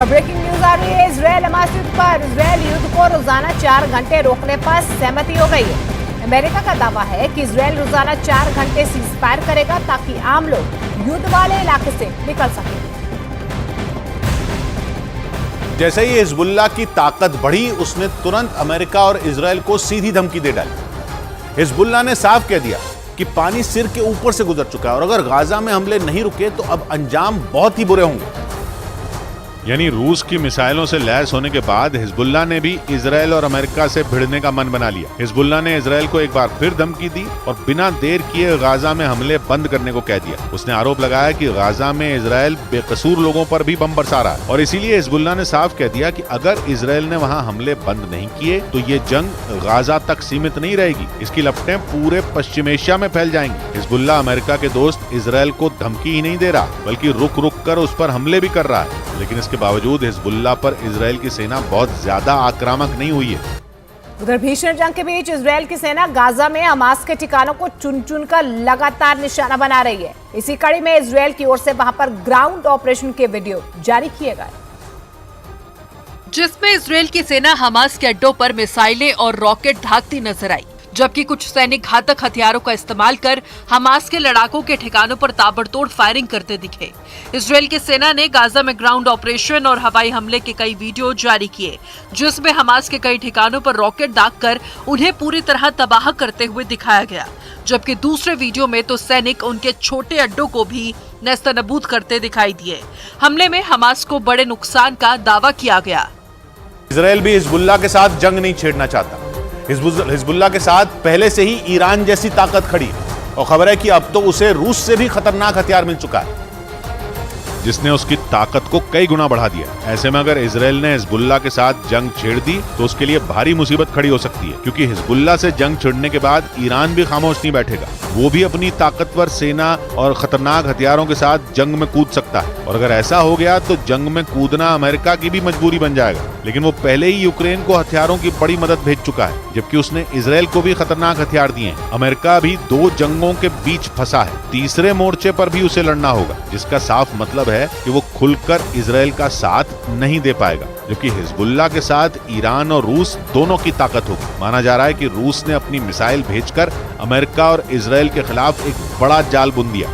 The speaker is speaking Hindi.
ब्रेकिंग न्यूज आ रही है। इजरायल हमास युद्ध पर इजरायल युद्ध को रोजाना 4 घंटे रोकने पर सहमति हो गई है। अमेरिका का दावा है कि इजरायल रोजाना 4 घंटे सीजफायर करेगा ताकि आम लोग युद्ध वाले इलाके से निकल सकें। जैसे ही हिजबुल्लाह की ताकत बढ़ी, उसने तुरंत अमेरिका और इजरायल को सीधी धमकी दे डाली। हिजबुल्लाह ने साफ कह दिया कि पानी सिर के ऊपर से गुजर चुका है और अगर गाजा में हमले नहीं रुके तो अब अंजाम बहुत ही बुरे होंगे। यानी रूस की मिसाइलों से लैस होने के बाद हिजबुल्लाह ने भी इजरायल और अमेरिका से भिड़ने का मन बना लिया। हिजबुल्लाह ने इजरायल को एक बार फिर धमकी दी और बिना देर किए गाजा में हमले बंद करने को कह दिया। उसने आरोप लगाया कि गाजा में इजरायल बेकसूर लोगों पर भी बम बरसा रहा है और इसीलिए हिजबुल्लाह ने साफ कह दिया कि अगर इजरायल ने वहां हमले बंद नहीं किए तो ये जंग गाजा तक सीमित नहीं रहेगी, इसकी लपटें पूरे पश्चिम एशिया में फैल जाएंगी। हिजबुल्लाह अमेरिका के दोस्त इजरायल को धमकी ही नहीं दे रहा बल्कि रुक रुक कर उस पर हमले भी कर रहा है, लेकिन इसके बावजूद हिजबुल्लाह पर इजरायल की सेना बहुत ज्यादा आक्रामक नहीं हुई है। उधर भीषण जंग के बीच इजरायल की सेना गाजा में हमास के ठिकानों को चुन चुन कर लगातार निशाना बना रही है। इसी कड़ी में इजरायल की ओर से वहां पर ग्राउंड ऑपरेशन के वीडियो जारी किए गए, जिसमें इजरायल की सेना हमास के अड्डों पर मिसाइलें और रॉकेट दागती नजर आई, जबकि कुछ सैनिक घातक हथियारों का इस्तेमाल कर हमास के लड़ाकों के ठिकानों पर ताबड़तोड़ फायरिंग करते दिखे। इजरायल की सेना ने गाजा में ग्राउंड ऑपरेशन और हवाई हमले के कई वीडियो जारी किए, जिसमें हमास के कई ठिकानों पर रॉकेट दागकर उन्हें पूरी तरह तबाह करते हुए दिखाया गया, जबकि दूसरे वीडियो में तो सैनिक उनके छोटे अड्डों को भी नेस्तनाबूद करते दिखाई दिए। हमले में हमास को बड़े नुकसान का दावा किया गया। इजरायल भी हिजबुल्लाह के साथ जंग नहीं छेड़ना चाहता। हिजबुल्लाह के साथ पहले से ही ईरान जैसी ताकत खड़ी है और खबर है कि अब तो उसे रूस से भी खतरनाक हथियार मिल चुका है, जिसने उसकी ताकत को कई गुना बढ़ा दिया। ऐसे में अगर इजरायल ने हिजबुल्लाह के साथ जंग छेड़ दी तो उसके लिए भारी मुसीबत खड़ी हो सकती है, क्योंकि हिजबुल्लाह से जंग छिड़ने के बाद ईरान भी खामोश नहीं बैठेगा। वो भी अपनी ताकतवर सेना और खतरनाक हथियारों के साथ जंग में कूद सकता है और अगर ऐसा हो गया तो जंग में कूदना अमेरिका की भी मजबूरी बन जाएगा। लेकिन वो पहले ही यूक्रेन को हथियारों की बड़ी मदद भेज चुका है, जबकि उसने इजरायल को भी खतरनाक हथियार दिए हैं। अमेरिका अभी 2 जंगों के बीच फंसा है, तीसरे मोर्चे पर भी उसे लड़ना होगा, जिसका साफ मतलब है कि वो खुलकर इजरायल का साथ नहीं दे पाएगा, जबकि हिजबुल्लाह के साथ ईरान और रूस दोनों की ताकत होगी। माना जा रहा है कि रूस ने अपनी मिसाइल भेजकर अमेरिका और इजरायल के खिलाफ एक बड़ा जाल बुन दिया।